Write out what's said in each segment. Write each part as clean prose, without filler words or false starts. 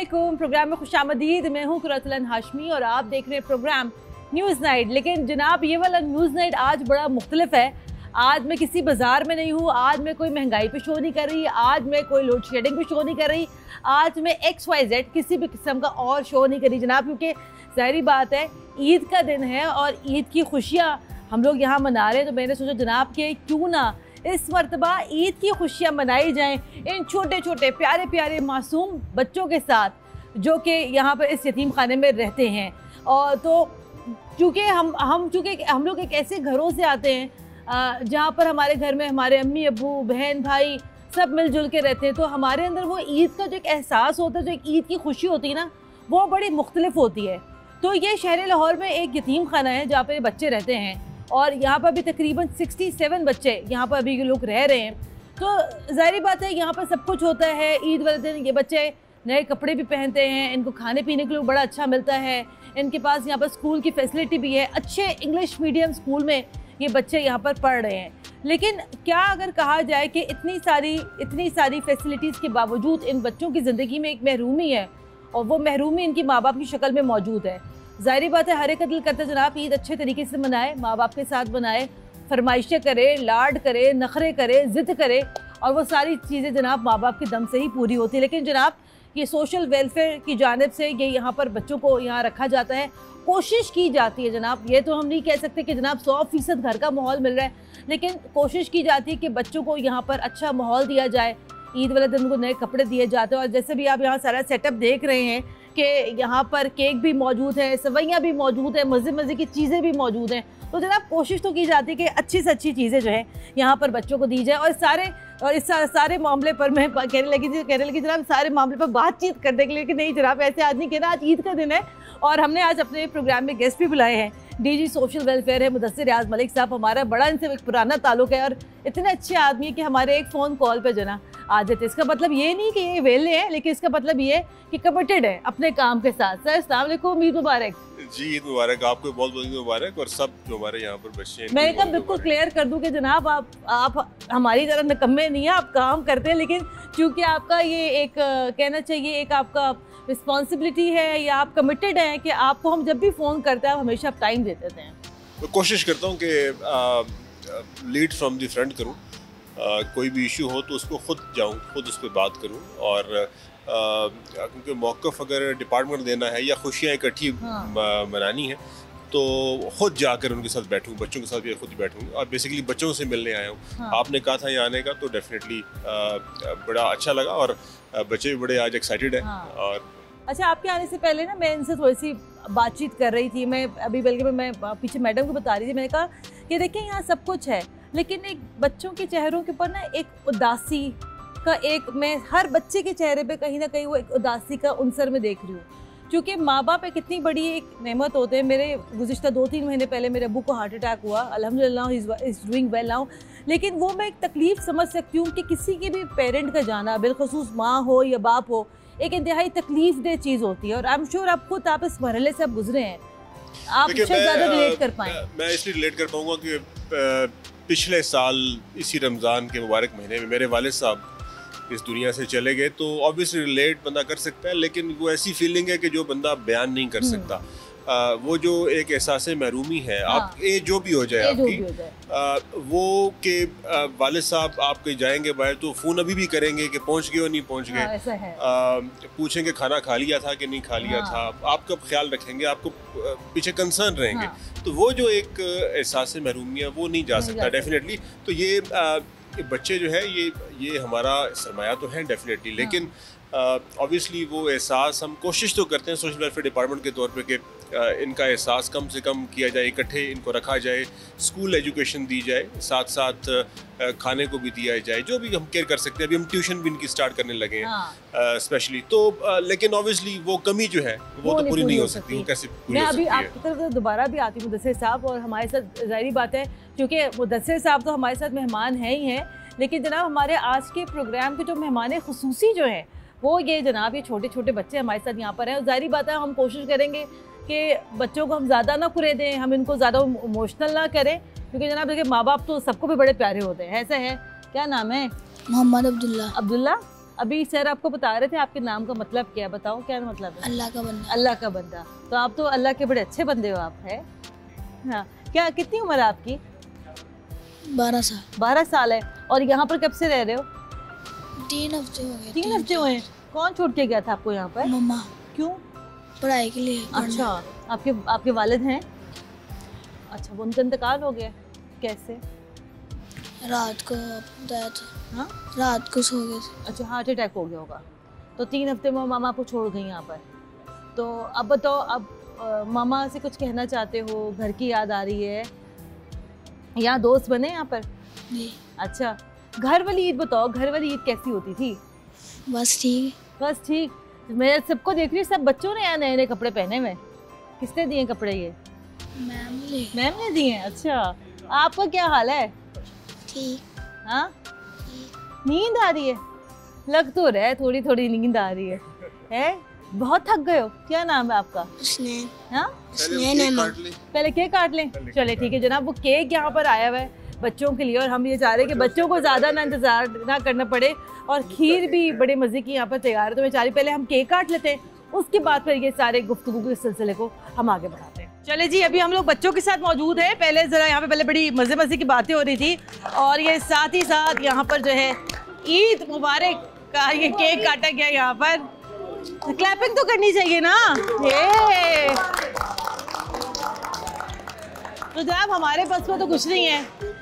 अस्सलामुअलैकुम। प्रोग्राम में खुशामदीद। मैं हूँ कुरतुल हाशमी और आप देख रहे हैं प्रोग्राम न्यूज़ नाइट। लेकिन जनाब ये वाला न्यूज़ नाइट आज बड़ा मुख्तलिफ है। आज मैं किसी बाजार में नहीं हूँ, आज मैं कोई महंगाई पे शो नहीं कर रही, आज मैं कोई लोड शेडिंग पे शो नहीं कर रही, आज मैं XYZ किसी भी किस्म का और शो नहीं कर रही जनाब, क्योंकि ज़ाहिरी बात है ईद का दिन है और ईद की खुशियाँ हम लोग यहाँ मना रहे हैं। तो मैंने सोचा जनाब कि क्यों ना इस मरतबा ईद की खुशियाँ मनाई जाएं इन छोटे छोटे प्यारे प्यारे मासूम बच्चों के साथ जो कि यहाँ पर इस यतीम खाने में रहते हैं। और तो चूँकि हम लोग एक ऐसे घरों से आते हैं जहाँ पर हमारे घर में हमारे अम्मी अब्बू बहन भाई सब मिलजुल के रहते हैं, तो हमारे अंदर वो ईद का जो एक एहसास होता है, जो एक ईद की खुशी होती है ना, वो बड़ी मुख्तलिफ होती है। तो ये शहर लाहौर में एक यतीम खाना है जहाँ पर बच्चे रहते हैं और यहाँ पर भी तकरीबन 67 बच्चे यहाँ पर अभी लोग रह रहे हैं। तो ज़ाहिर बात है यहाँ पर सब कुछ होता है। ईद वाले दिन ये बच्चे नए कपड़े भी पहनते हैं, इनको खाने पीने के लिए बड़ा अच्छा मिलता है, इनके पास यहाँ पर स्कूल की फैसिलिटी भी है, अच्छे इंग्लिश मीडियम स्कूल में ये बच्चे यहाँ पर पढ़ रहे हैं। लेकिन क्या अगर कहा जाए कि इतनी सारी फैसिलिटीज़ के बावजूद इन बच्चों की ज़िंदगी में एक महरूमी है और वो महरूमी इनकी माँ बाप की शक्ल में मौजूद है। ज़ाहिर बात है हर एक दिल करता जनाब ईद अच्छे तरीके से मनाए, माँ बाप के साथ मनाए, फरमाइशें करे, लाड करे, नखरे करे, ज़िद करे, और वो सारी चीज़ें जनाब माँ बाप के दम से ही पूरी होती है। लेकिन जनाब ये सोशल वेलफेयर की जानिब से ये यहाँ पर बच्चों को यहाँ रखा जाता है, कोशिश की जाती है जनाब। ये तो हम नहीं कह सकते कि जनाब 100% घर का माहौल मिल रहा है, लेकिन कोशिश की जाती है कि बच्चों को यहाँ पर अच्छा माहौल दिया जाए। ईद वाले दिन उनको नए कपड़े दिए जाते हैं और जैसे भी आप यहाँ सारा सेटअप देख रहे हैं कि यहाँ पर केक भी मौजूद है, सवैयाँ भी मौजूद है, मज़े की चीज़ें भी मौजूद हैं। तो जनाब कोशिश तो की जाती है कि अच्छी से अच्छी चीज़ें जो है यहाँ पर बच्चों को दी जाए। और इस सारे मामले पर मैं कहने लगी जनाब सारे मामले पर बातचीत करने के लिए कि नहीं जनाब ऐसे आज नहीं कहना, आज ईद का दिन है और हमने आज अपने प्रोग्राम में गेस्ट भी बुलाए हैं। DG सोशल वेलफेयर है मुदस्सिर रियाज मलिक साहब, हमारा बड़ा इनसे एक पुराना ताल्लुक है और इतने अच्छे आदमी है कि हमारे एक फ़ोन कॉल पे जना आ जाते। इसका मतलब ये नहीं कि ये वेले हैं, लेकिन इसका मतलब ये कि कमिटेड है अपने काम के साथ। सर अस्सलाम वालेकुम, ईद मुबारक। जी ईद मुबारक, आपको बहुत बहुत मुबारक और सब जो हमारे यहाँ पर बच्चे हैं। मैं कब बिल्कुल क्लियर कर दूं कि जनाब आप हमारी तरह निकम्मे नहीं है, आप काम करते हैं, लेकिन चूँकि आपका ये एक कहना चाहिए एक आपका रिस्पॉन्सिबिलिटी है या आप कमिटेड हैं कि आपको हम जब भी फ़ोन करते हैं आप हमेशा आप टाइम देते हैं। मैं कोशिश करता हूँ कि लीड फ्रॉम द फ्रंट करूँ, कोई भी इशू हो तो उसको खुद जाऊँ, खुद उस पर बात करूँ। और क्योंकि मौक़िफ़ अगर डिपार्टमेंट देना है या खुशियाँ इकट्ठी मनानी है तो खुद जाकर उनके साथ बैठूँ, बच्चों के साथ भी खुद बैठूँ और बेसिकली बच्चों से मिलने आया हूँ। आपने कहा था यहाँ आने का तो डेफिनेटली बड़ा अच्छा लगा और बच्चे भी बड़े आज एक्साइटेड हैं। और अच्छा, आपके आने से पहले ना मैं इनसे थोड़ी सी बातचीत कर रही थी, मैं अभी बल्कि मैं पीछे मैडम को बता रही थी, मैंने कहा कि देखिए यहाँ सब कुछ है लेकिन एक बच्चों के चेहरों के ऊपर ना एक उदासी का मैं हर बच्चे के चेहरे पे कहीं ना कहीं वो एक उदासी का उनसर में देख रही हूँ, क्योंकि माँ बाप एक कितनी बड़ी एक नेमत होते हैं। मेरे गुज़िश्ता 2-3 महीने पहले मेरे अब्बू को हार्ट अटैक हुआ, अल्हम्दुलिल्लाह इज़ डूइंग वेल नाउ। लेकिन वो मैं एक तकलीफ़ समझ सकती हूँ कि किसी के भी पेरेंट का जाना, बिलखसूस माँ हो या बाप हो, एक इंतहाई तकलीफ दे चीज़ होती है और आई एम श्योर आप खुद आप इस मरहले से आप गुजरे हैं, आप ज़्यादा रिलेट कर पाएँ। मैं इसलिए रिलेट कर पाऊँगा कि पिछले साल इसी रमज़ान के मुबारक महीने में मेरे वालिद साहब इस दुनिया से चले गए, तो ऑब्वियसली रिलेट बंदा कर सकता है, लेकिन वो ऐसी फीलिंग है कि जो बंदा बयान नहीं कर सकता। वो जो एक एहसास महरूमी है, आप जो भी हो जाए आपकी, वो के वालिद साहब आप कहीं जाएंगे बाहर तो फ़ोन अभी भी करेंगे कि पहुंच गए और नहीं पहुंच गए, पूछेंगे खाना खा लिया था कि नहीं खा लिया था, आपका ख्याल रखेंगे, आपको पीछे कंसर्न रहेंगे। तो वो जो एक एहसास महरूमी है वो नहीं जा सकता डेफिनेटली। तो ये बच्चे जो है ये हमारा सरमाया तो है डेफिनेटली, लेकिन ऑब्वियसली वो एहसास हम कोशिश तो करते हैं सोशल वेलफेयर डिपार्टमेंट के तौर पे कि इनका एहसास कम से कम किया जाए, इकट्ठे इनको रखा जाए, स्कूल एजुकेशन दी जाए, साथ साथ खाने को भी दिया जाए, जो भी हम केयर कर सकते हैं। अभी हम ट्यूशन भी इनकी स्टार्ट करने लगे हैं स्पेशली, तो लेकिन ऑब्वियसली वो कमी जो है वो तो पूरी नहीं हो सकती। वो कैसे पूरी हो सकती है? मैं अभी आपकी तरफ दोबारा भी आती हूँ मुदस्सिर साहब, और हमारे साथ ज़ाहिर बात है क्योंकि मुदस्सिर साहब तो हमारे साथ मेहमान हैं ही हैं, लेकिन जनाब हमारे आज के प्रोग्राम के जो मेहमान खुसूसी जो हैं वो ये जनाब ये छोटे छोटे बच्चे हमारे साथ यहाँ पर हैं। ज़ाहिर बात है हम कोशिश करेंगे कि बच्चों को हम ज़्यादा ना कुरे दें, हम इनको ज़्यादा इमोशनल ना करें, क्योंकि जनाब देखिए माँ बाप तो सबको भी बड़े प्यारे होते हैं। ऐसा है, क्या नाम है? मोहम्मद अब्दुल्ला। अब्दुल्ला, अभी सर आपको बता रहे थे आपके नाम का मतलब क्या है, बताओ क्या मतलब है? अल्लाह का बंदा। अल्लाह का बंदा। तो आप तो अल्लाह के बड़े अच्छे बंदे हो आप, है? हाँ। क्या कितनी उम्र है आपकी? 12 साल। 12 साल है। और यहाँ पर कब से रह रहे हो? 3 हफ्ते हो गए। 3 हफ्ते हुए हैं। कौन छोड़ के गया था आपको यहाँ पर? मम्मा। क्यों? पढ़ाई के लिए। अच्छा, आपके वालिद हैं? अच्छा, वो उनका इंतकाल हो गया, कैसे? रात को बताया था। हाँ, रात को सो गए थे। अच्छा, हार्ट अटैक हो गया होगा। तो 3 हफ्ते में मामा आपको छोड़ गई यहाँ पर। तो अब बताओ, अब मामा से कुछ कहना चाहते हो? घर की याद आ रही है? यहाँ दोस्त बने यहाँ पर? जी। अच्छा, घर वाली ईद बताओ, घर वाली ईद कैसी होती थी? बस ठीक। बस ठीक। मैं सबको देख रही हूँ, सब बच्चों ने यहाँ नए नए कपड़े पहने हुए। किसने दिए कपड़े ये? मैम ने दिए हैं। अच्छा, आपका क्या हाल है? ठीक। हाँ, नींद आ रही है? लग तो रहा है थोड़ी थोड़ी नींद आ रही है? बहुत थक गए हो? क्या नाम है आपका? स्नेह। हाँ, पहले केक काट लें। चले ठीक है जनाब, वो केक यहाँ पर आया हुआ है बच्चों के लिए, और हम ये चाह रहे हैं कि बच्चों को ज़्यादा ना इंतज़ार ना करना पड़े, और खीर भी बड़े मज़े की यहाँ पर तैयार है। तो मैं चाह रही पहले हम केक काट लेते हैं, उसके बाद फिर ये सारे गुफ्तगू के सिलसिले को हम आगे बढ़ाते हैं। चले जी, अभी हम लोग बच्चों के साथ मौजूद हैं। पहले ज़रा यहाँ पे पहले बड़ी मज़े की बातें हो रही थी, और ये साथ ही साथ यहाँ पर जो है ईद मुबारक का ये केक काटा गया यहाँ पर। क्लैपिंग तो करनी चाहिए ना। ये तो जनाब हमारे पास में तो कुछ नहीं है,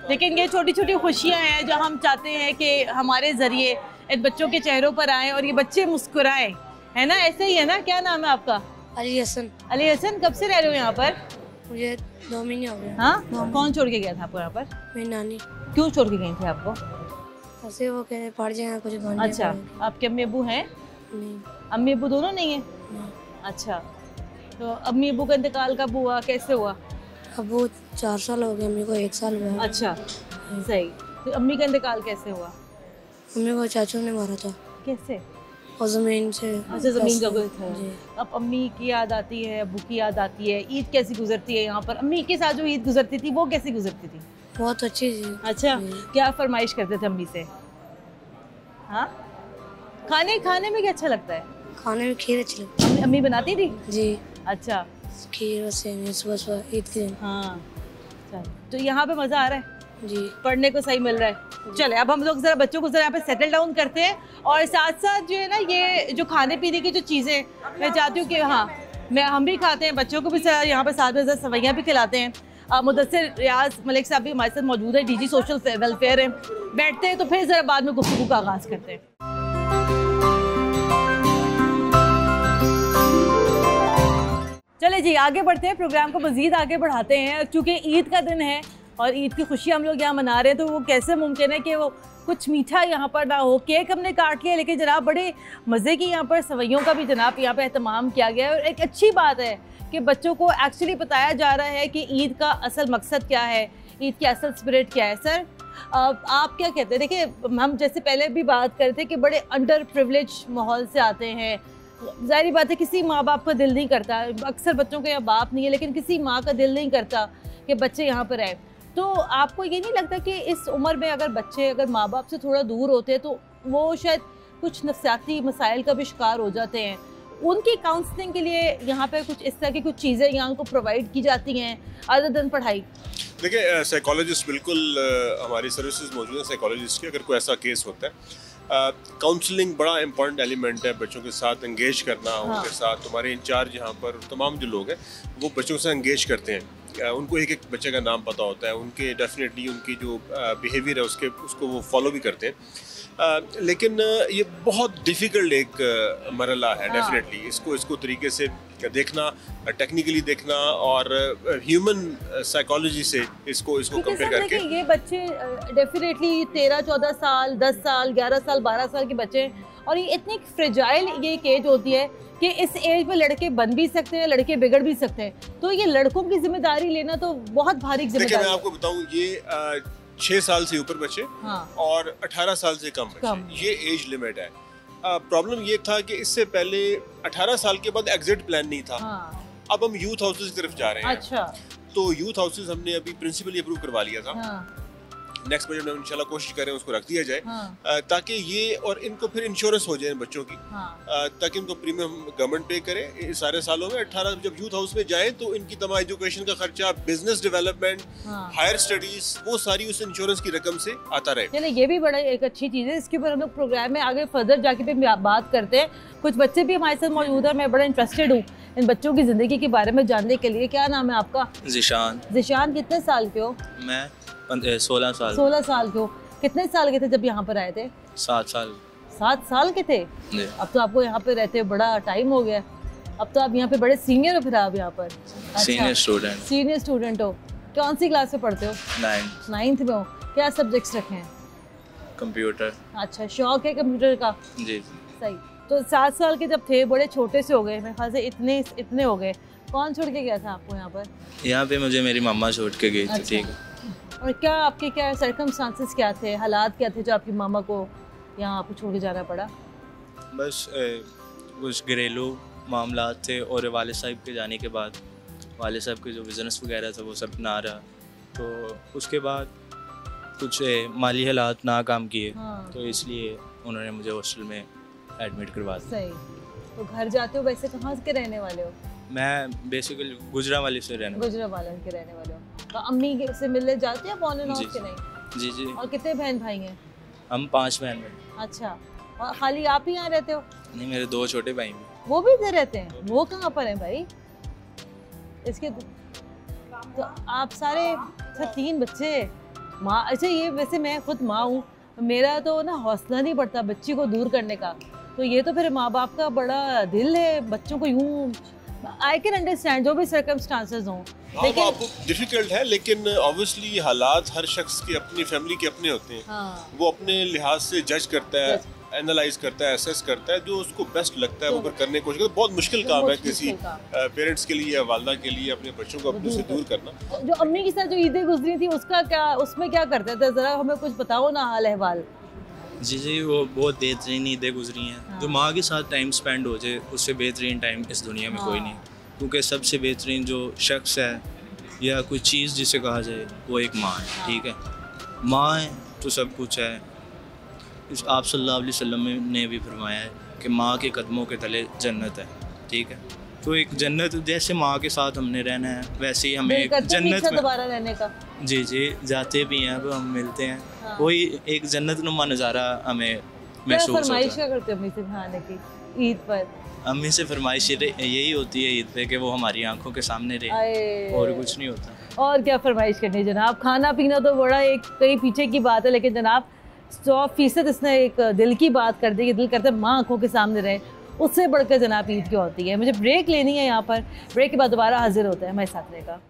लेकिन ये छोटी छोटी खुशियाँ हैं जो हम चाहते हैं कि हमारे ज़रिए इन बच्चों के चेहरों पर आएँ और ये बच्चे मुस्कुराएं, है ना? ऐसे ही है ना? क्या नाम है आपका? अली हसन। अली हसन, कब से रह रहे हो यहाँ पर? मुझे 2 महीने हो गए। हाँ, कौन छोड़ के गया था आपको यहाँ पर? मेरी नानी। क्यों छोड़ के गई थी आपको? ऐसे वो कहते पढ़ जाएगा कुछ बनने। अच्छा, आपके अम्मी अबू हैं? नहीं। अम्मी अबू दोनों नहीं है? अच्छा, तो अम्मी अबू का इंतकाल कब हुआ, कैसे हुआ? अब वो 4 साल हो गए, अम्मी को 1 साल हुआ। अच्छा, सही। तो अम्मी का इंतकाल कैसे हुआ? अम्मी को चाचू ने मारा था। कैसे? और ज़मीन से। अच्छा, ज़मीन का कोई था। अब अम्मी की याद आती है, अबू की याद आती है, ईद कैसी गुजरती है यहाँ पर? अम्मी के साथ जो ईद गुजरती थी वो कैसी गुजरती थी? बहुत अच्छी थी। अच्छा, क्या फरमाइश करते थे अम्मी से? हाँ, खाने में क्या अच्छा लगता है? खाने में खीर अच्छी लगती है। अम्मी बनाती थी? जी। अच्छा, खीर और सेवई सुबह ईद के दिन। हाँ, तो यहाँ पे मज़ा आ रहा है जी, पढ़ने को सही मिल रहा है। चले अब हम लोग ज़रा बच्चों को ज़रा यहाँ पे सेटल डाउन करते हैं, और साथ साथ जो है ना ये जो खाने पीने की जो चीज़ें मैं चाहती हूँ कि हाँ हम भी खाते हैं, बच्चों को भी यहाँ पे साथ में ज़रा सवैयाँ भी खिलाते हैं। मुदस्सिर रियाज मलिक साहब भी हमारे साथ मौजूद है, डीजी सोशल वेलफेयर है। बैठते हैं तो फिर ज़रा बाद में गुफ्तगू का आगाज़ करते हैं। चले जी, आगे बढ़ते हैं, प्रोग्राम को मज़ीद आगे बढ़ाते हैं। चूँकि ईद का दिन है और ईद की खुशी हम लोग यहाँ मना रहे हैं, तो वो कैसे मुमकिन है कि वो कुछ मीठा यहाँ पर ना हो। केक हमने काट लिया, लेकिन जनाब बड़े मज़े की यहाँ पर सवैयों का भी जनाब यहाँ पे एहतमाम किया गया है। और एक अच्छी बात है कि बच्चों को एक्चुअली बताया जा रहा है कि ईद का असल मकसद क्या है, ईद की असल स्पिरिट क्या है। सर आप क्या कहते हैं? देखिए, हम जैसे पहले भी बात करते कि बड़े अंडर प्रिविलेज माहौल से आते हैं, ज़ाहिर बात है किसी माँ बाप का दिल नहीं करता, अक्सर बच्चों का यहाँ बाप नहीं है, लेकिन किसी माँ का दिल नहीं करता कि बच्चे यहाँ पर आए। तो आपको ये नहीं लगता कि इस उम्र में अगर बच्चे अगर माँ बाप से थोड़ा दूर होते हैं तो वो शायद कुछ नफ्सियाती मसाइल का भी शिकार हो जाते हैं? उनकी काउंसलिंग के लिए यहाँ पे कुछ इस तरह की कुछ चीज़ें यहाँ उनको प्रोवाइड की जाती हैं अदर देन पढ़ाई? देखिए, साइकोलॉजिस्ट बिल्कुल हमारी सर्विसेज मौजूद है साइकोलॉजिस्ट की, अगर कोई ऐसा केस होता है। काउंसलिंग बड़ा इंपॉर्टेंट एलिमेंट है, बच्चों के साथ इंगेज करना। हाँ। उनके साथ हमारे इंचार्ज यहाँ पर तमाम जो लोग हैं वो बच्चों से इंगेज करते हैं, उनको एक एक बच्चे का नाम पता होता है, उनके डेफिनेटली उनकी जो बिहेवियर है उसको वो फॉलो भी करते हैं। लेकिन ये बहुत डिफ़िकल्ट एक मरला है। हाँ। डेफिनेटली इसको तरीके से देखना, टेक्निकली देखना और ह्यूमन साइकोलॉजी से इसको कंपेयर करके। ये बच्चे डेफिनेटली 13-14 साल, 10 साल, 11 साल, 12 साल के बच्चे, और ये इतनी फ्रेजाइल ये एक एज होती है कि इस एज में लड़के बन भी सकते हैं, लड़के बिगड़ भी सकते हैं। तो ये लड़कों की जिम्मेदारी लेना तो बहुत भारी जिम्मेदारी है। मैं आपको बताऊं, ये 6 साल से ऊपर बच्चे। हाँ। और 18 साल से कम बच्चे, ये एज लिमिट है। प्रॉब्लम ये था कि इससे पहले 18 साल के बाद एग्जिट प्लान नहीं था। हाँ। अब हम यूथ हाउसेज की तरफ जा रहे हैं। अच्छा। तो यूथ हाउसेज हमने अभी प्रिंसिपली अप्रूव करवा लिया था। हाँ। नेक्स्ट बजट में इंशाल्लाह कोशिश करें उसको रख दिया जाए, हाँ। ताकि ये और इनको फिर इंश्योरेंस हो जाए बच्चों की, हाँ। ताकि इनको प्रीमियम गवर्नमेंट पे करे इस सारे सालों में। 18 जब यूथ हाउस में जाएं तो इनकी तमाम एजुकेशन का खर्चा, बिजनेस डेवलपमेंट, हाँ। हायर स्टडीज, वो सारी उस इंश्योरेंस की रकम से आता रहे। चलिए ये भी बड़ा एक अच्छी चीज़ है, इसके ऊपर हम लोग प्रोग्राम में आगे फर्दर जाके भी बात करते हैं। कुछ बच्चे भी हमारे साथ मौजूद है, मैं बड़ा इंटरेस्टेड हूँ इन बच्चों की ज़िंदगी के बारे में जानने के लिए। क्या नाम है आपका? ज़िशान। ज़िशान, कितने साल के हो? मैं 16 साल। 16 साल के हो। कितने साल के थे जब यहाँ पर आए थे? 7 साल। 7 साल के थे? जी। अब तो आपको यहाँ पे रहते बड़ा टाइम हो गया, अब तो आप यहाँ पे बड़े सीनियर हो फिर आप यहाँ पर? Senior student. सीनियर स्टूडेंट हो। कौन सी क्लास में पढ़ते हो? 9th में हो। क्या सब्जेक्ट्स रखे हैं? कंप्यूटर। अच्छा, शौक है कंप्यूटर का? जी। सही। तो 7 साल के जब थे, बड़े छोटे से हो गए मेरे ख्याल से, इतने हो गए। कौन छोड़ के गया था आपको यहाँ पर? यहाँ पे मुझे मेरी मम्मा छोड़ के गई थी। अच्छा। ठीक है। और क्या आपके क्या सर्कमस्टांसेस क्या थे, हालात क्या थे जो आपकी मामा को यहाँ आपको छोड़ के जाना पड़ा? बस कुछ घरेलू मामला थे, और वाले साहब के जाने के बाद वाले साहब के जो बिज़नेस वगैरह था वो सब ना रहा, तो उसके बाद कुछ माली हालात ना काम किए। हाँ। तो इसलिए उन्होंने मुझे हॉस्टल में एडमिट करवा दिया। सही। तो घर जाते हो वैसे कहाँ के रहने वाले हो? मैं बेसिकली गुजरावाली से रहने वाला। गुजरावाला के रहने वाले हो। तो अम्मी से मिलने जाते हैं ऑन एंड ऑफ जी। के नहीं? जी जी। और कितने बहन भाई हैं? हम 5 बहन भाई। अच्छा, और खाली आप ही यहाँ रहते हो? नहीं, मेरे 2 छोटे भाई भी। वो भी इधर रहते हैं? वो कहाँ पर हैं भाई? इसके तो आप सारे 3 बच्चे, माँ। अच्छा, ये वैसे मैं खुद माँ हूँ, मेरा तो ना हौसला नहीं बढ़ता बच्ची को दूर करने का, तो ये तो फिर माँ बाप का बड़ा दिल है बच्चों को यूँ। आई कैन अंडरस्टैंड जो भी सर्कमस्टांसेस हों, लेकिन डिफिकल्ट है, लेकिन ऑब्वियसली हालात हर शख्स की अपनी फैमिली के अपने होते हैं। हाँ। वो अपने लिहाज से जज करता है, एनालाइज करता है, असेस करता है, जो उसको बेस्ट लगता है वो फिर करने की कोशिश करता है। बहुत मुश्किल काम है किसी पेरेंट्स के लिए या वालदा के लिए अपने बच्चों को अपने से दूर करना। जो अम्मी के साथ जो ईदें गुजरी थी उसका क्या, उसमें क्या करते थे, जरा हमें कुछ बताओ ना हाल अहवाल। जी जी, वो बहुत बेहतरीन ईदें गुजरी हैं। हाँ। जो माँ के साथ टाइम स्पेंड हो जाए, उससे बेहतरीन टाइम इस दुनिया में कोई नहीं, क्योंकि सबसे बेहतरीन जो शख्स है या कोई चीज़ जिसे कहा जाए वो एक माँ है। ठीक है, माँ है तो सब कुछ है। आप सल्लल्लाहु अलैहि वसल्लम ने भी फरमाया है कि माँ के कदमों के तले जन्नत है। ठीक है, तो एक जन्नत जैसे माँ के साथ हमने रहना है, वैसे ही हमें एक जन्नत में दोबारा रहने का। जी जी, जाते भी हैं अब हम मिलते हैं। हाँ। वही एक जन्नत नुमा नज़ारा हमें महसूस होता फरमाइश है। क्या करते हो अम्मी से खाने की ईद पर? अम्मी से फरमाइश यही होती है ईद पे कि वो हमारी आंखों के सामने रहे, आए। और कुछ नहीं होता। और क्या फरमाइश करनी जनाब, खाना पीना तो बड़ा एक कहीं पीछे की बात है, लेकिन जनाब 100% इसने एक दिल की बात कर दी कि दिल करता है माँ आंखों के सामने रहे, उससे बढ़कर जनाब ईद की होती है। मुझे ब्रेक लेनी है यहाँ पर, ब्रेक के बाद दोबारा हाजिर होते हैं, हमारे साथ रहेगा।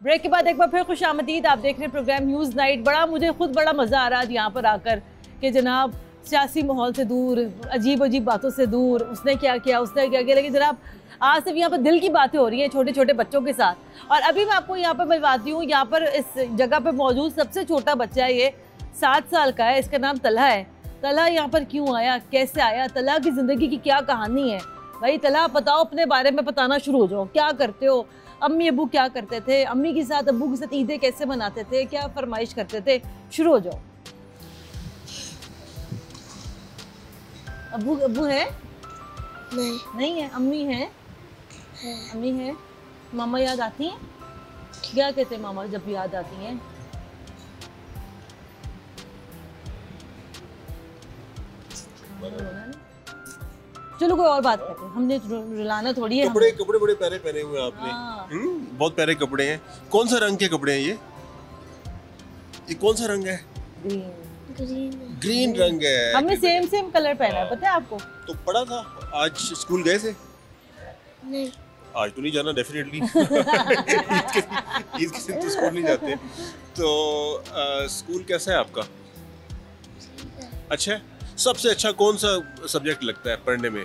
ब्रेक के बाद एक बार फिर खुश आमदीद। आप देख रहे हैं प्रोग्राम न्यूज़ नाइट। मुझे खुद बड़ा मज़ा आ रहा है यहाँ पर आकर कि जनाब सियासी माहौल से दूर, अजीब अजीब बातों से दूर, उसने क्या किया, लेकिन जनाब आज सिर्फ यहाँ पर दिल की बातें हो रही हैं छोटे छोटे बच्चों के साथ। और अभी मैं आपको यहाँ पर मिलवाती हूँ, यहाँ पर इस जगह पर मौजूद सबसे छोटा बच्चा है, ये 7 साल का है, इसका नाम तलहा है। तलहा यहाँ पर क्यों आया, कैसे आया, तलहा की ज़िंदगी की क्या कहानी है? भाई तलहा बताओ, अपने बारे में बताना शुरू हो जाओ। क्या करते हो, अम्मी अबू क्या करते थे, अम्मी के साथ अबू के साथ ईदें कैसे मनाते थे, क्या फरमाइश करते थे? शुरू हो जाओ। अबू है? नहीं है। अम्मी है? अम्मी है। मामा याद आती हैं? क्या कहते हैं मामा जब याद आती हैं? चलो कोई और बात करते हैं, हमने रुलाना थोड़ी है। कपड़े बड़े प्यारे पहने हुए हैं आपने। हाँ। बहुत प्यारे कपड़े हैं। कौन सा रंग के कपड़े हैं ये कौन सा रंग है? ग्रीन रंग है। हमने सेम कलर पहना है, पता है आपको? तो पढ़ा था। आज स्कूल गए थे? नहीं। आज तो नहीं जाना डेफिनेटली। ईद के दिन तो स्कूल नहीं जाते। तो स्कूल कैसा है आपका? अच्छा है। सबसे अच्छा कौन सा सब्जेक्ट लगता है पढ़ने में?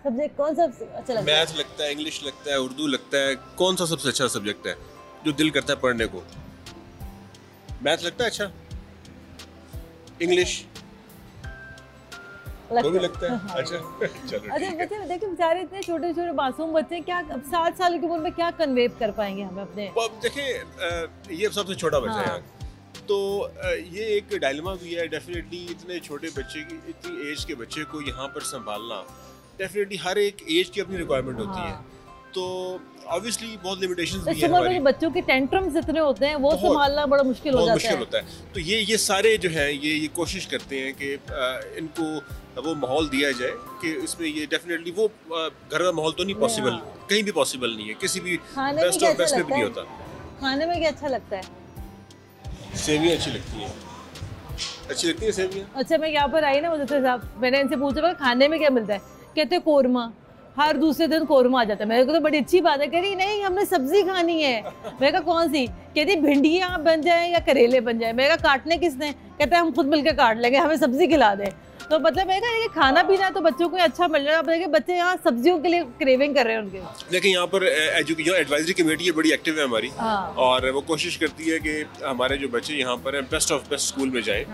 सब्जेक्ट कौन सा अच्छा लगता है? मैथ लगता है, इंग्लिश लगता है, उर्दू लगता है। कौन सा सबसे अच्छा सब्जेक्ट है जो दिल करता है पढ़ने को? मैथ लगता है अच्छा? इंग्लिश? वो भी लगता है। अच्छा चलो अच्छा बच्चे देखिए बेचारे इतने छोटे छोटे मासूम बच्चे हैं, क्या अब 7 साल की उम्र में क्या कन्वे कर पाएंगे हमें अपने। अब देखें ये सबसे छोटा बच्चा है हाँ। यहाँ, तो ये एक डायलेमा भी है डेफिनेटली। इतने छोटे बच्चे की, इतनी एज के बच्चे को यहाँ पर संभालना, डेफिनेटली हर एक एज की अपनी रिक्वायरमेंट होती है, तो ऑब्वियसली बहुत लिमिटेशंस भी हैं हमारी। बच्चों के टेंट्रम्स इतने होते हैं, वो संभालना बड़ा मुश्किल हो जाता है। तो ये सारे जो है ये कोशिश करते हैं कि इनको वो माहौल दिया जाए कि इसमें ये डेफिनेटली वो घर का माहौल तो नहीं पॉसिबल, कहीं भी पॉसिबल नहीं है, किसी भी बेस्ट ऑफ बेस्ट में भी नहीं होता। खाने में क्या अच्छा लगता है? सेवियां अच्छी लगती हैं, अच्छी लगती है सेवियां। अच्छा मैं यहाँ पर आई ना मुझे साहब, मैंने इनसे पूछा खाने में क्या मिलता है, कहते कोरमा, हर दूसरे दिन कोरमा आ जाता है। मेरे को तो बड़ी अच्छी बात है, कह रही नहीं हमने सब्जी खानी है। मैंने कहा कौन सी? कहती भिंडियाँ बन जाए या करेले बन जाए। मैंने कहा काटने किसने? कहते हैं हम खुद मिलकर काट लेंगे, हमें सब्जी खिला दें। तो मतलब मैं कहा खाना पीना तो बच्चों को अच्छा मिल रहा है, बच्चे यहाँ सब्जियों के लिए क्रेविंग कर रहे हैं उनके। लेकिन यहाँ पर एजुकेशन एडवाइजरी कमेटी है बड़ी एक्टिव है हमारी, और वो कोशिश करती है कि हमारे जो बच्चे यहाँ पर हैं बेस्ट ऑफ बेस्ट स्कूल में जाएं।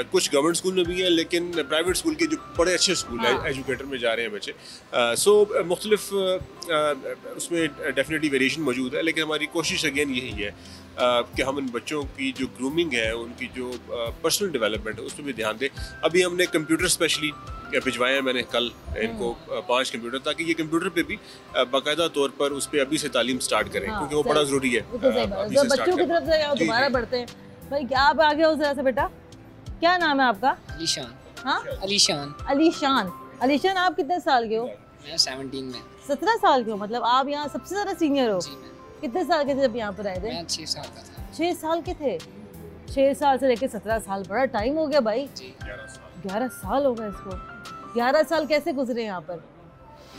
कुछ गवर्नमेंट स्कूल में भी हैं, लेकिन प्राइवेट स्कूल के जो बड़े अच्छे स्कूल है एजुकेटर में जा रहे हैं बच्चे। सो मुख्तलिफ उसमें डेफिनेटली वेरिएशन मौजूद है, लेकिन हमारी कोशिश अगेन यही है कि हम इन बच्चों की जो ग्रूमिंग है, उनकी जो पर्सनल डेवलपमेंट है, उस पर भी ध्यान दें। अभी हमने कंप्यूटर स्पेशली भिजवाए हैं मैंने कल इनको 5 कंप्यूटर, ताकि ये कंप्यूटर पे भी बाकायदा तौर पर उस पर अभी से तालीम स्टार्ट करें, क्योंकि वो बड़ा ज़रूरी है। बच्चों की तरफ से दोबारा बढ़ते हैं भाई, क्या आप आगे हो जरा से बेटा, क्या नाम है आपका? अलीशान। हाँ अलीशान। अलीशान। अलीशान आप कितने साल के हो? मैं 17 में। 17 साल के हो, मतलब आप यहाँ सबसे ज़्यादा सीनियर हो। कितने साल के थे जब यहाँ पर आए थे? मैं 6 साल का था। 6 साल के थे? 6 साल से लेकर 17 साल, बड़ा टाइम हो गया भाई। 11 साल हो गए इसको। 11 साल कैसे गुजरे यहाँ पर?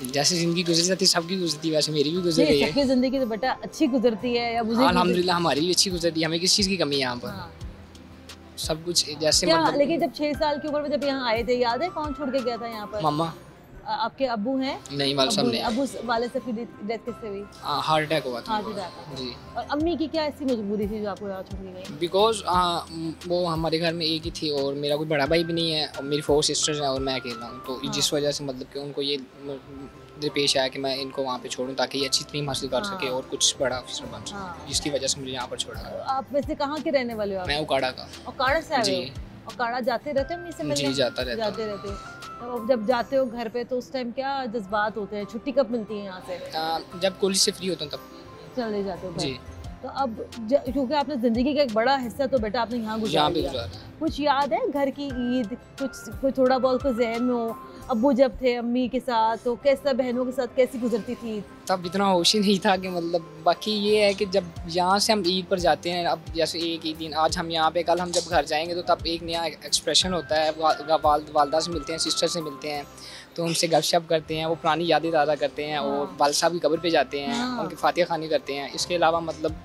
जैसे जिंदगी गुजर जाती है सबकी गुजरती है, वैसे मेरी भी गुजर गई है। सबकी जिंदगी तो बेटा अच्छी गुजरती है या बुरी? अल्हम्दुलिल्लाह हमारी भी अच्छी गुजरती है, हमें किस चीज़ की कमी है यहाँ पर? सब कुछ जैसे मतलब। लेकिन जब 6 साल की उम्र में जब यहाँ आए थे, याद है कौन छोड़ के गया था यहाँ पर? मम्मा। आपके अब्बू हैं? नहीं, वाले साहब ने। अब्बू वाले साहब की डेथ किससे हुई? हार्ट अटैक हुआ था। हार्ट अटैक जी। और अम्मी की क्या ऐसी मजबूरी थी जो आपको यहाँ छोड़ के गई? बिकॉज वो हमारे घर में एक ही थी, और मेरा कोई बड़ा भाई भी नहीं है, और मेरी 4 सिस्टर्स हैं और मैं अकेला हूँ, तो जिस वजह से मतलब कि उनको ये पेश आया कि मैं इनको वहाँ पे छोड़ूं ताकि ये अच्छी तालीम हासिल कर सके और कुछ बड़ा अफसर बन सके, जिसकी वजह से मुझे यहाँ पर छोड़ा। आप वैसे कहाँ के रहने वाले हो? मैं उकाड़ा का। उकाड़ा से आए हो? उकाड़ा जाते रहते हो? से जी जाते रहते हो। तो जब जाते हो घर पे तो उस टाइम क्या जज्बात होते हैं? छुट्टी कब मिलती है यहाँ से? जब कॉलेज से फ्री होता हूँ तब चले जाते हो जी। तो अब क्योंकि आपने जिंदगी का एक बड़ा हिस्सा तो बेटा आपने यहाँ गुजारा, कुछ याद है घर की ईद, कुछ थोड़ा बहुत कुछ ज़हन में हो? अब्बू जब थे अम्मी के साथ तो कैसा, बहनों के साथ कैसी गुजरती थी? तब इतना होश ही नहीं था कि मतलब, बाकी ये है कि जब यहाँ से हम ईद पर जाते हैं, अब जैसे एक ही दिन आज हम यहाँ पे, कल हम जब घर जाएंगे तो तब एक नया एक्सप्रेशन होता है। वालदा से मिलते हैं, सिस्टर से मिलते हैं, तो उनसे गपशप करते हैं, वो पुरानी यादें ताज़ा करते हैं, और वाल साहब की कब्र पे जाते हैं, उनकी फातिहा खानी करते हैं। इसके अलावा मतलब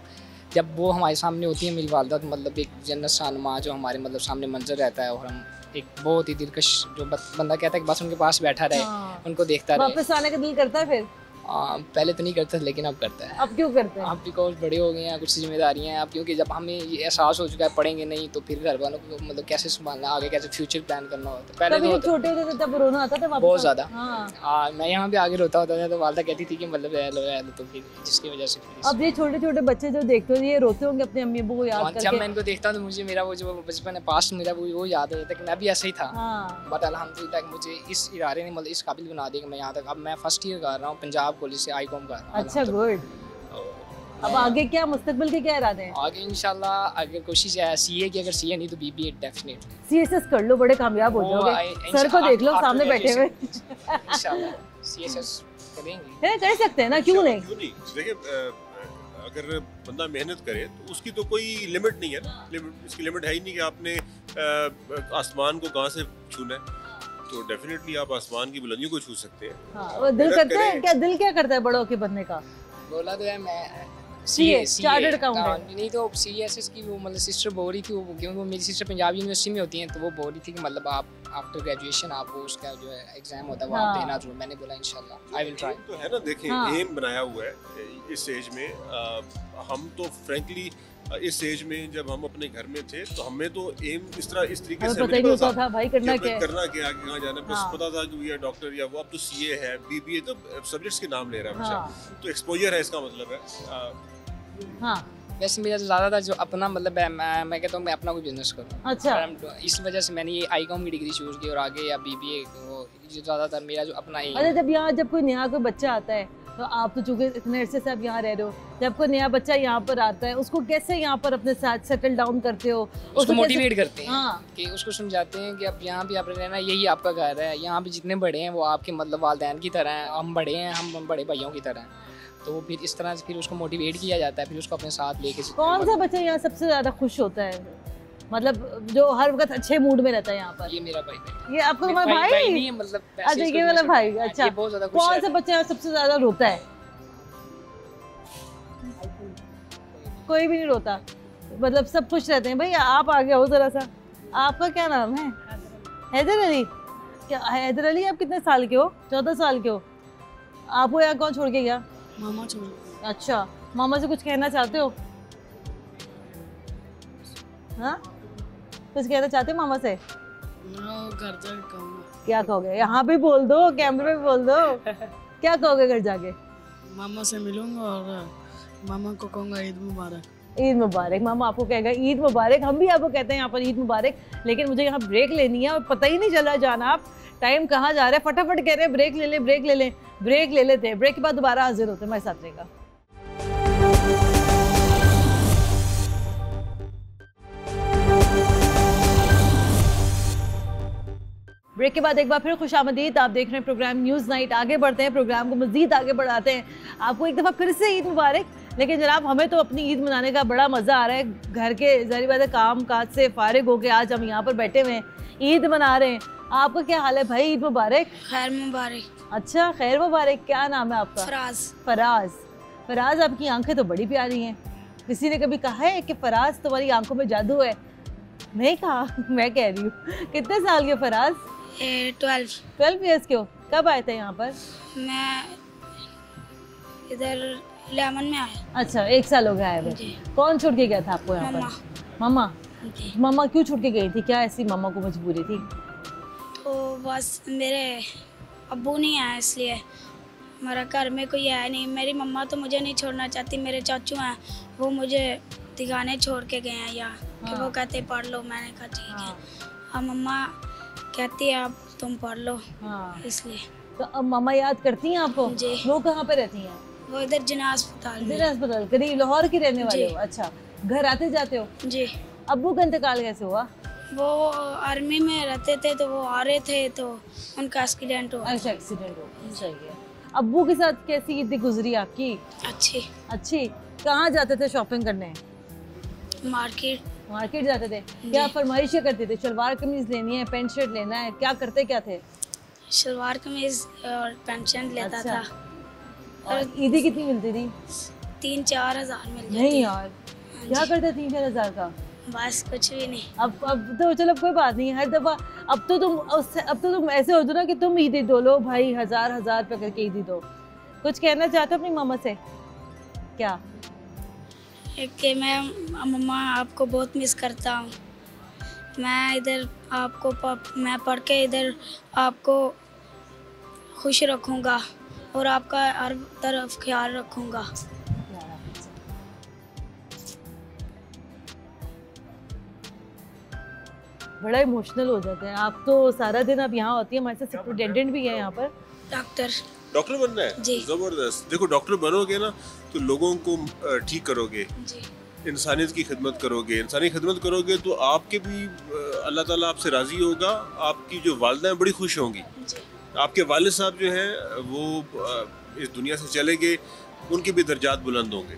जब वो हमारे सामने होती है मेरी वालदा, तो मतलब एक जन्नत सा नुमा जो हमारे मतलब सामने मंजर रहता है, और हम एक बहुत ही दिलकश जो बंदा कहता है कि बस उनके पास बैठा रहे, उनको देखता रहे। वापस आने का दिल करता है फिर? पहले तो नहीं करता, लेकिन अब करता है। अब क्यों करते हैं? अब बिकॉज बड़े हो गए हैं, कुछ जिम्मेदारियां हैं अब, क्योंकि जब हमें ये एहसास हो चुका है पढ़ेंगे नहीं तो फिर घर वालों को मतलब कैसे संभालना, आगे कैसे फ्यूचर प्लान करना होता है। पहले तो छोटे होते थे तब रोना आता था वापस? बहुत ज़्यादा। मैं यहाँ पे आगे रोता होता था तो वालदा कहती थी कि मतलब रह लो, तो फिर जिसकी वजह से अब ये छोटे छोटे बच्चे जो देखते हो ये रोते होंगे अपने अम्मी अब्बू को याद करके? जब मैं इनको देखता हूँ तो मुझे मेरा वो जो बचपन है पास्ट मेरा वो याद हो जाता है कि मैं भी ऐसा ही था। बट अल्हम्दुलिल्लाह मुझे इस इरादे ने मतलब इस काबिल बना दिया कि मैं यहाँ तक, अब मैं फर्स्ट ईयर कर रहा हूँ पंजाब कॉलेज से, ICOM। अच्छा गुड। अब आगे क्या मुस्तकबिल के क्या इरादे हैं? आगे इंशाल्लाह अगर कोशिश है CA की, अगर CA नहीं तो BBA डेफिनेटली। CSS कर लो, बड़े कामयाब हो जाओगे। सर को देख लो सामने बैठे हुए। इंशाल्लाह CSS करेंगे। है, कर सकते हैं ना, क्यों नहीं? देखिए अगर बंदा मेहनत करे तो उसकी तो कोई लिमिट नहीं है ना, इसकी लिमिट है ही नहीं कि आपने आसमान को कहाँ से छूना है, तो डेफिनेटली आप आसमान की बुलंदियों को छू सकते हैं। हाँ, वो दिल करता है क्या? दिल क्या करता है बड़ों के बनने का? बोला तो है मैं चार्टर्ड अकाउंटेंट। नहीं तो CSS की वो मतलब सिस्टर बोल रही थी, वो क्योंकि मेरी सिस्टर पंजाब यूनिवर्सिटी में होती हैं, तो वो बोल रही थी कि मतलब आप आफ्टर ग्रेजुएशन आप वो उसका जो है एग्जाम होता है वो आप देना जरूर। मैंने बोला इंशाल्लाह आई विल ट्राई। तो है ना, देखें एम बनाया हुआ है, इस एज में हम तो फ्रेंकली इस एज में जब हम अपने घर में थे तो हमें तो एम इस तरीके से पता ही नहीं होता था भाई करना क्या है, करना क्या, कहाँ जाना, बस हाँ। पता था कि ये डॉक्टर या वो, अब तो सीए है, बीबीए, तो सब्जेक्ट्स के नाम ले रहा है बच्चा। हाँ। तो एक्सपोजर है, इसका मतलब है। हाँ वैसे मेरा तो ज़्यादा था जो अपना मतलब है, मैं कहता हूँ मैं अपना कोई बिजनेस करूँ। अच्छा। इस वजह से मैंने ये आईकॉम की डिग्री चूज़ की और आगे या बीबीए वो जो ज़्यादातर मेरा जो अपना अच्छा, जब यहाँ जब कोई नया कोई बच्चा आता है तो आप तो चूंकि इतने अरसे से आप यहाँ रह रहे हो, जब कोई नया बच्चा यहाँ पर आता है उसको कैसे यहाँ पर अपने साथ सेटल डाउन करते हो, उसको मोटिवेट करते हैं। हाँ। कि उसको समझाते हैं कि अब यहाँ भी आपने रहना, यही आपका घर है, यहाँ पे जितने बड़े हैं वो आपके मतलब वालिदैन की तरह हैं, हम बड़े हैं, हम बड़े भाइयों की तरह हैं। तो फिर इस तरह से फिर उसको मोटिवेट किया जाता है, फिर उसको अपने साथ लेके। कौन सा बच्चा यहाँ सबसे ज्यादा खुश होता है, मतलब जो हर वक्त अच्छे मूड में रहता है यहाँ पर? ये मेरा भाई। ये आपका तुम्हारा भाई नहीं है, मतलब अच्छा ये वाला भाई। अच्छा, ये बहुत ज्यादा खुश कौन है। सा बच्चा यहाँ सबसे ज्यादा रोता है? कोई भी नहीं रोता, मतलब सब खुश रहते हैं। भाई आप आगे हो जरा सा, आपका क्या नाम है? हैदर अली। क्या हैदर अली, आप कितने साल के हो? 14 साल के हो। आपको यहाँ कौन छोड़ के गया? मामा छोड़। अच्छा, मामा से कुछ कहना चाहते हो? हाँ, कुछ कहना चाहते हो मामा से? घर जाकर कहूँगा। क्या कहोगे? यहाँ भी बोल दो, कैमरे में बोल दो। क्या कहोगे घर जाके? मामा से मिलूंगा और मामा को कहूँगा ईद मुबारक। ईद मुबारक। मामा आपको कहेगा ईद मुबारक, हम भी आपको कहते हैं यहाँ पर ईद मुबारक। लेकिन मुझे यहाँ ब्रेक लेनी है और पता ही नहीं चला जाना आप टाइम कहाँ जा रहा है, फटाफट कह रहे हैं ब्रेक ले लें, ब्रेक ले लें। ब्रेक ले लेते हैं, ब्रेक के बाद दोबारा हाजिर होते हैं। हमारे साथ रहेगा। ब्रेक के बाद एक बार फिर खुशामदीद। आप देख रहे हैं प्रोग्राम न्यूज़ नाइट। आगे बढ़ते हैं, प्रोग्राम को मज़ीद आगे बढ़ाते हैं। आपको एक दफ़ा फिर से ईद मुबारक। लेकिन जनाब हमें तो अपनी ईद मनाने का बड़ा मज़ा आ रहा है। घर के ज़ाहिर बात है काम काज से फारिग होके आज हम यहाँ पर बैठे हुए हैं, ईद मना रहे हैं। आपका क्या हाल है भाई? ईद मुबारक। खैर मुबारक। अच्छा, खैर मुबारक। क्या नाम है आपका? फराज। फराज। फराज, आपकी आंखें तो बड़ी प्यारी हैं। किसी ने कभी कहा है कि फराज तुम्हारी आंखों में जादू है? नहीं कहा, मैं कह रही हूँ। कितने साल के फराज? 12 ईयर्स के हो। कब आए थे यहाँ पर? मैं इधर 11 में आया। अच्छा, 1 साल हो गया आए हुए। कौन छोड़ के गया था आपको यहाँ पर? मम्मा। मम्मा क्यों छोड़ के गई थी? क्या ऐसी मम्मा को मजबूरी थी? तो बस मेरे अब्बू नहीं आए, इसलिए हमारा घर में कोई आया नहीं। मेरी मम्मा तो मुझे नहीं छोड़ना चाहती, मेरे चाचू हैं वो मुझे दिखाने छोड़ के गए हैं यहाँ। कि वो कहते पढ़ लो। मैंने कहा ठीक है। अब मम्मा कहती है अब तुम पढ़ लो। इसलिए तो अब मम्मा याद करती हैं आपको? जी। वो कहाँ पे रहती हैं? वो इधर जिना अस्पताल में। जिना अस्पताल करीब लाहौर की रहने वाले हो? अच्छा, घर आते जाते हो? जी। अब्बू का इंतकाल कैसे हुआ? वो आर्मी में रहते थे तो वो आ रहे थे तो उनका एक्सीडेंट हुआ। अच्छा, एक्सीडेंट हो। सही है। अब्बू के साथ कैसी ईद गुजरी आपकी? अच्छी। अच्छी। कहाँ जाते थे शॉपिंग करने? मार्केट जाते थे। क्या फरमाइशें करते थे? शलवार कमीज लेनी है, पैंट शर्ट लेना है, क्या करते क्या थे? शलवार कमीज और पैंट शर्ट लेता था। और ईदी कितनी मिलती थी? 3-4 हज़ार मिल जाती। नहीं यार, क्या करते 3-4 हज़ार का? बस कुछ भी नहीं। अब तो चलो कोई बात नहीं। हर दफ़ा अब तो तुम ऐसे हो ना कि तुम ईदी दो लो भाई, 1000 रुपये करके ईदी दो। कुछ कहना चाहते हो अपनी मामा से? क्या? कि मैं मम्मा आपको बहुत मिस करता हूँ। मैं इधर आपको मैं पढ़ के इधर आपको खुश रखूँगा और आपका हर तरफ ख्याल रखूँगा। बड़ा इमोशनल हो जाते हैं आप तो। सारा दिन आप यहाँ होती है, हमारे साथ सुपरिटेंडेंट भी है यहाँ पर। डॉक्टर बनना है? जी। जबरदस्त। देखो डॉक्टर बनोगे ना तो लोगों को ठीक करोगे, जी। इंसानियत की खिदमत करोगे। इंसानी खिदमत करोगे तो आपके भी अल्लाह ताला आपसे राज़ी होगा। आपकी जो वालिदा हैं बड़ी खुश होंगी। आपके वालिद साहब जो हैं वो इस दुनिया से चले गए, उनके भी दर्जात बुलंद होंगे।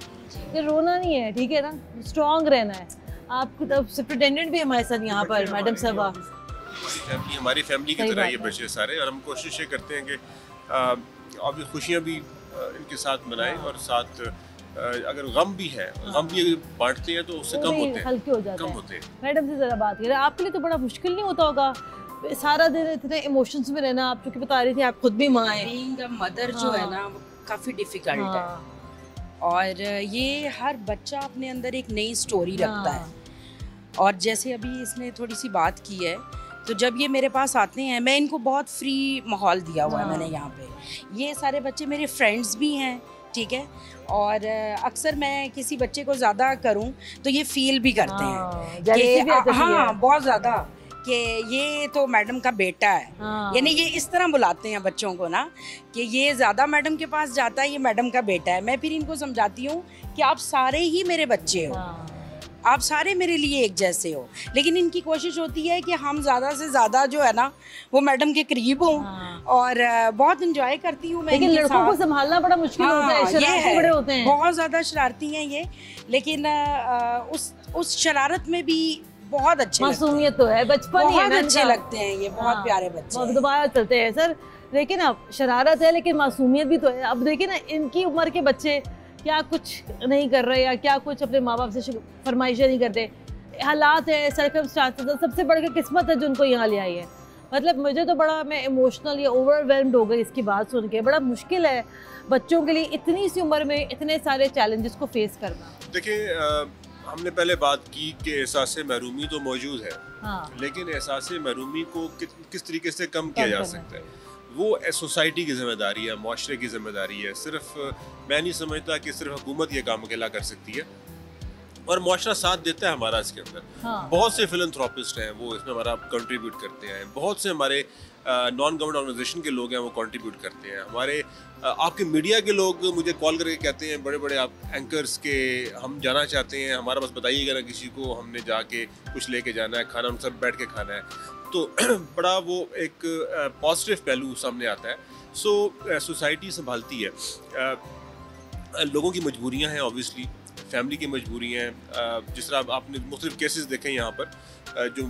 ये रोना नहीं है, ठीक है ना, स्ट्रॉन्ग रहना है। आपकी तरफ सुपरिटेंडेंट भी हमारे साथ यहाँ पर, मैडम साहबा। हमारी फैमिली की तरह ये बच्चे सारे, और हम कोशिश ये करते हैं कि अभी खुशियाँ भी इनके साथ मनाएं और साथ अगर गम भी है, गम भी बांटते हैं तो उससे कम होते हैं, हल्के हो जाते कम हैं। होते हैं। मैडम से ज़रा बात करें, आपके लिए तो बड़ा मुश्किल नहीं होता होगा सारा दिन इतने इमोशंस में रहना? आप चूँकि बता रही थी आप खुद भी माँ हैं। बीइंग अ मदर जो है ना वो काफ़ी डिफिकल्ट है। और ये हर बच्चा अपने अंदर एक नई स्टोरी रखता है। और जैसे अभी इसने थोड़ी सी बात की है, तो जब ये मेरे पास आते हैं, मैं इनको बहुत फ्री माहौल दिया हुआ है मैंने यहाँ पे। ये सारे बच्चे मेरे फ्रेंड्स भी हैं, ठीक है। और अक्सर मैं किसी बच्चे को ज़्यादा करूँ तो ये फील भी करते हैं कि हाँ बहुत ज़्यादा, कि ये तो मैडम का बेटा है। यानी ये इस तरह बुलाते हैं बच्चों को ना, कि ये ज़्यादा मैडम के पास जाता है, ये मैडम का बेटा है। मैं फिर इनको समझाती हूँ कि आप सारे ही मेरे बच्चे हो, आप सारे मेरे लिए एक जैसे हो। लेकिन इनकी कोशिश होती है कि हम ज़्यादा से ज़्यादा जो है ना वो मैडम के करीब हों। और बहुत इंजॉय करती हूँ मैं। लेकिन लड़कों को संभालना बड़ा मुश्किल होता है, शरारती बड़े होते हैं, बहुत ज़्यादा शरारती हैं ये। लेकिन उस शरारत में भी बहुत अच्छे मासूमियत तो है, बचपन ही है ना, अच्छे लगते हैं ये, बहुत प्यारे बच्चे दोबारा चलते हैं सर। लेकिन अब शरारत है लेकिन मासूमियत भी तो है। अब देखिए ना, इनकी उम्र के बच्चे क्या कुछ नहीं कर रहे या क्या कुछ अपने माँ बाप से फरमाइशें नहीं करते। हालात है, सर्कमस्टांसेस, सबसे बढ़कर किस्मत है जो उनको यहाँ ले आई है। मतलब मुझे तो बड़ा, मैं इमोशनल या ओवरवेल्म्ड हो गई इसकी बात सुन के। बड़ा मुश्किल है बच्चों के लिए इतनी सी उम्र में इतने सारे चैलेंजेस को फेस करना। देखिए, हमने पहले बात की कि एहसास महरूमी तो मौजूद है, लेकिन एहसास महरूमी को किस तरीके से कम किया जा सकता है, वो सोसाइटी की जिम्मेदारी है, माशरे की जिम्मेदारी है। सिर्फ मैं नहीं समझता कि सिर्फ हुकूमत ये काम अकेला कर सकती है, और माशरा साथ देता है हमारा इसके अंदर। बहुत से फिलंथ्रोपिस्ट हैं, वो इसमें हमारा कंट्रीब्यूट करते हैं। बहुत से हमारे नॉन गवर्नमेंट ऑर्गेनाइजेशन के लोग हैं, वो कंट्रीब्यूट करते हैं। हमारे आपके मीडिया के लोग मुझे कॉल करके कहते हैं, बड़े बड़े आप एंकर्स के, हम जाना चाहते हैं, हमारा बस बताइएगा ना किसी को, हमने जाके कुछ लेके जाना है, खाना उन सब बैठ के खाना है। तो बड़ा वो एक पॉजिटिव पहलू सामने आता है। सो सोसाइटी संभालती है। लोगों की मजबूरियां हैं, ऑब्वियसली फैमिली की मजबूरियां हैं। जिस तरह आपने मुख्तलिफ केसेस देखे यहाँ पर, जो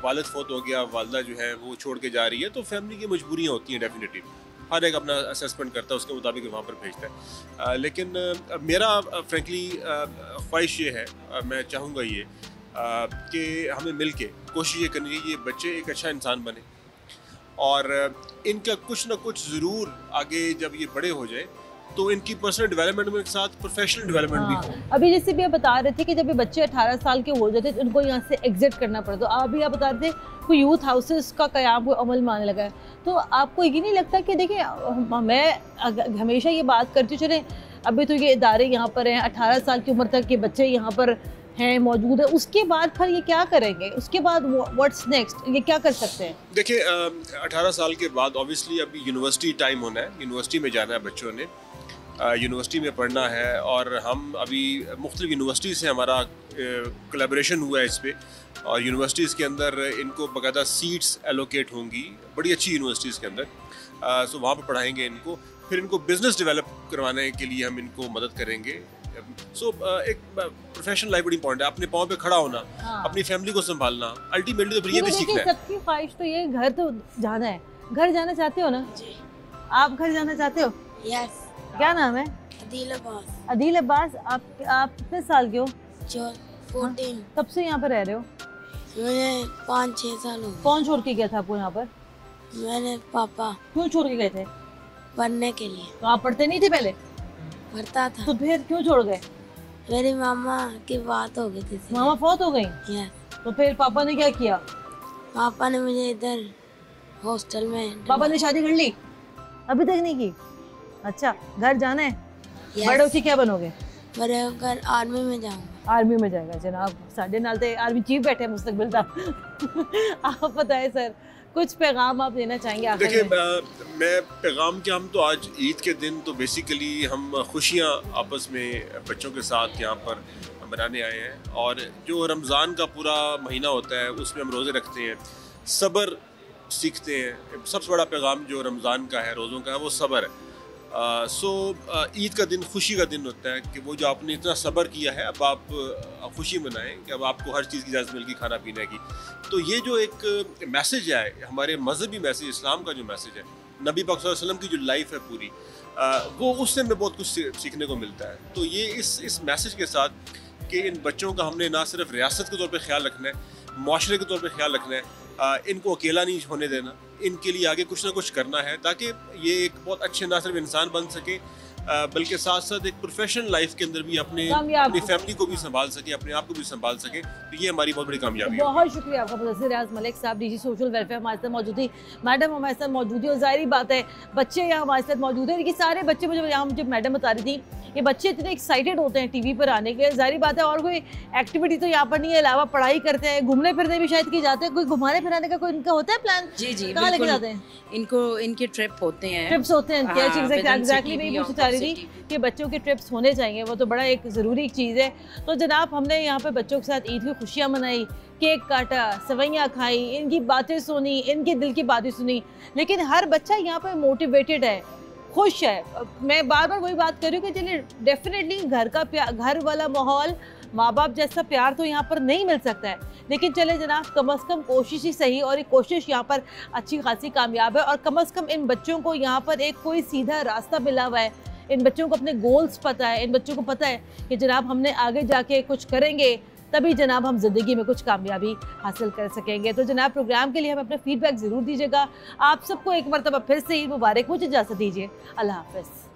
वालिद फौत हो गया, वालदा जो है वो छोड़ के जा रही है, तो फैमिली की मजबूरियाँ होती हैं डेफिनेटली। हर एक अपना असेसमेंट करता है, उसके मुताबिक वहाँ पर भेजता है। लेकिन मेरा फ्रेंकली ख्वाहिश ये है, मैं चाहूँगा ये कि हमें मिल के कोशिश ये करनी चाहिए, ये बच्चे एक अच्छा इंसान बने, और इनका कुछ ना कुछ ज़रूर आगे जब ये बड़े हो जाए तो इनकी पर्सनल डेवलपमेंट में साथ प्रोफेशनल डेवलपमेंट भी हो। अभी जैसे भी आप बता रहे थे कि जब ये बच्चे 18 साल के हो जाते तो उनको यहाँ से एग्जिट करना पड़ता, तो अभी आप बता रहे थे कोई यूथ हाउसेस का क़याम कोई अमल में आने लगा है। तो आपको ये नहीं लगता कि देखिए, मैं हमेशा ये बात करती हूँ, चले अभी तो ये इदारे यहाँ पर हैं, 18 साल की उम्र तक के बच्चे यहाँ पर हैं, मौजूद है, उसके बाद फिर ये क्या करेंगे, उसके बाद व्हाट्स नेक्स्ट, ये क्या कर सकते हैं? देखिए, 18 साल के बाद ऑब्वियसली अभी यूनिवर्सिटी टाइम होना है, यूनिवर्सिटी में जाना है बच्चों ने, यूनिवर्सिटी में पढ़ना है। और हम अभी मुख्तलिफ यूनिवर्सिटी से हमारा कोलैबोरेशन हुआ है इस पर, और यूनिवर्सिटीज़ के अंदर इनको बाकायदा सीट्स एलोकेट होंगी, बड़ी अच्छी यूनिवर्सिटीज़ के अंदर। सो वहाँ पर पढ़ाएंगे इनको, फिर इनको बिज़नेस डेवलप करवाने के लिए हम इनको मदद करेंगे। सो एक प्रोफेशनल लाइफ बड़ी इंपॉर्टेंट है, अपने पाँव पे खड़ा होना, अपनी फैमिली को संभालना, अल्टीमेटली तो फिर ये भी सीखना है। सबकी ख्वाहिश तो ये घर तो जाना है। घर जाना चाहते हो ना जी? आप घर जाना चाहते हो? यस। क्या नाम है? अदील अब्बास। अदील अब्बास, आप कितने साल के हो? 14। कब से यहाँ पर रह रहे हो? मुझे 5-6 साल हो गए। कौन छोड़ के गया था आपको यहाँ पर? मेरे पापा। क्यों छोड़ के गए थे? पढ़ने के लिए। तो आप पढ़ते नहीं थे पहले? पढ़ता था। तो फिर क्यों छोड़ गए? मेरी मामा की बात हो गई थी। मामा फौत हो गई? यस। तो फिर पापा ने क्या किया? पापा ने मुझे इधर हॉस्टल में। पापा ने शादी कर ली? अभी तक नहीं की? अच्छा, घर जाना है? बड़े होके क्या बनोगे? बड़े होकर आर्मी में जाऊंगा। आर्मी में जाएगा जनाब, साढ़े नाल ते आर्मी चीफ बैठे हैं मुस्तकबिल दा। आप बताएं सर, कुछ पैगाम आप देना चाहेंगे? देखिए, मैं पैगाम क्या, हम तो आज ईद के दिन तो बेसिकली हम खुशियाँ आपस में बच्चों के साथ यहाँ पर मनाने आए हैं, और जो रमज़ान का पूरा महीना होता है उसमें हम रोज़े रखते हैं, सब्र सीखते हैं। सबसे बड़ा पैगाम जो रमज़ान का है, रोज़ों का है, वो सब्र है। ईद का दिन खुशी का दिन होता है कि वो जो आपने इतना सब्र किया है, अब आप खुशी मनाएं कि अब आपको हर चीज़ की इजाज़त मिल गई, खाना पीने की। तो ये जो एक मैसेज है, हमारे मजहबी मैसेज, इस्लाम का जो मैसेज है, नबी पाक सल्लल्लाहु अलैहि वसल्लम की जो लाइफ है पूरी, वो उससे हमें बहुत कुछ सीखने को मिलता है। तो ये इस मैसेज के साथ कि इन बच्चों का हमने ना सिर्फ रियासत के तौर पे ख्याल रखना है, माशरे के तौर पे ख्याल रखना है, इनको अकेला नहीं होने देना, इनके लिए आगे कुछ ना कुछ करना है ताकि ये एक बहुत अच्छे ना सिर्फ इंसान बन सके बल्कि साथ साथ एक प्रोफेशनल लाइफ के अंदर भी अपनी फैमिली को भी संभाल सके, अपने आप को भी संभाल सके, तो ये हमारी बहुत बड़ी कामयाबी है। बहुत शुक्रिया आपका मुदस्सिर रियाज मलिक साहब, डीजी सोशल वेलफेयर हमारे साथ मौजूद थी। मैडम हमारे साथ मौजूद थी और जाहिर बात है बच्चे यहाँ हमारे साथ मौजूद हैं। ये सारे बच्चे मुझे यहाँ जब मैडम बता रही थी ये बच्चे इतने एक्साइटेड होते हैं टीवी पर आने के, जाहिर बात है और कोई एक्टिविटी तो यहाँ पर नहीं है, अलावा पढ़ाई करते हैं, घूमने फिरने भी शायद की जाते हैं। कोई घुमाने फिराने का कोई इनका होता है प्लान? जी जी, कहाँ लेके जाते हैं इनको? इनके ट्रिप होते हैं, ट्रिप्स होते हैं। क्या चीज़ एग्जैक्टली मैं पूछना चाह रही थी कि बच्चों के ट्रिप्स होने चाहिए, वो तो बड़ा एक ज़रूरी चीज़ है। तो जनाब हमने यहाँ पे बच्चों के साथ ईद की खुशियाँ मनाई, केक काटा, सवैयाँ खाई, इनकी बातें सुनी, इनके दिल की बातें सुनी, लेकिन हर बच्चा यहाँ पे मोटिवेटेड है, खुश है। मैं बार बार वही बात कर रही हूँ कि चलिए डेफिनेटली घर का प्यार, घर वाला माहौल, माँ बाप जैसा प्यार तो यहाँ पर नहीं मिल सकता है, लेकिन चले जनाब कम से कम कोशिश ही सही, और एक कोशिश यहाँ पर अच्छी खासी कामयाब है। और कम से कम इन बच्चों को यहाँ पर एक कोई सीधा रास्ता मिला हुआ है, इन बच्चों को अपने गोल्स पता है, इन बच्चों को पता है कि जनाब हमने आगे जाके कुछ करेंगे तभी जनाब हम ज़िंदगी में कुछ कामयाबी हासिल कर सकेंगे। तो जनाब प्रोग्राम के लिए हमें अपना फीडबैक ज़रूर दीजिएगा। आप सबको एक मरतबा फिर से ईद मुबारक, मुझे इजाज़त दीजिए, अल्लाह हाफ़िज़।